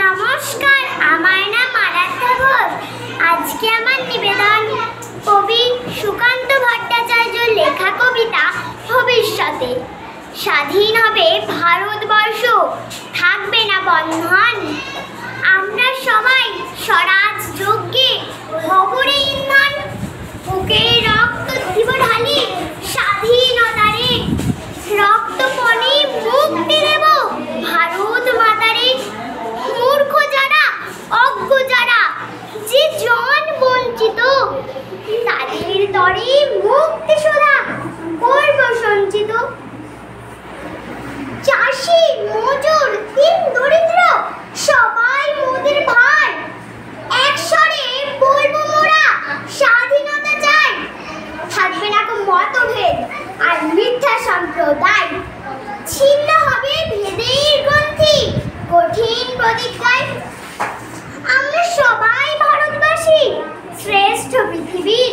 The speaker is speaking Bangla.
নমস্কার, আমার নাম আরাধ্যা ঘোষ। আজকে আমার নিবেদন কবি সুকান্ত ভট্টাচার্যের লেখা কবিতা ভবিষ্যতে। স্বাধীন হবে ভারতবর্ষ, থাকবে না বন্ধন। আমরা সবাই স্বরাজ যজ্ঞে খবরে ইন্ধন। বুকে রক্ত দিব ঢালি স্বাধীনতারে, রক্তপণে মুক্তি দেব ভারত মাতারে। মূর্খ যারা, অজ্ঞ যারা, যে জন বঞ্চিত, তাদের তরে মুক্তি সুধা করব সঞ্চিত। চাষি, মজুর, দিন দরিদ্র, সবাই মোদের ভাই। একস্বরে বলবো মোরা স্বাধীনতা চাই। থাকবে না কো মতভেদ আর মিথ্যা সম্প্রদায়। ছিন্ন হবে ভেদের গ্রন্থি কঠিন প্রতিজ্ঞায়। আমরা সবাই ভারতবাসী, শ্রেষ্ঠ পৃথিবীর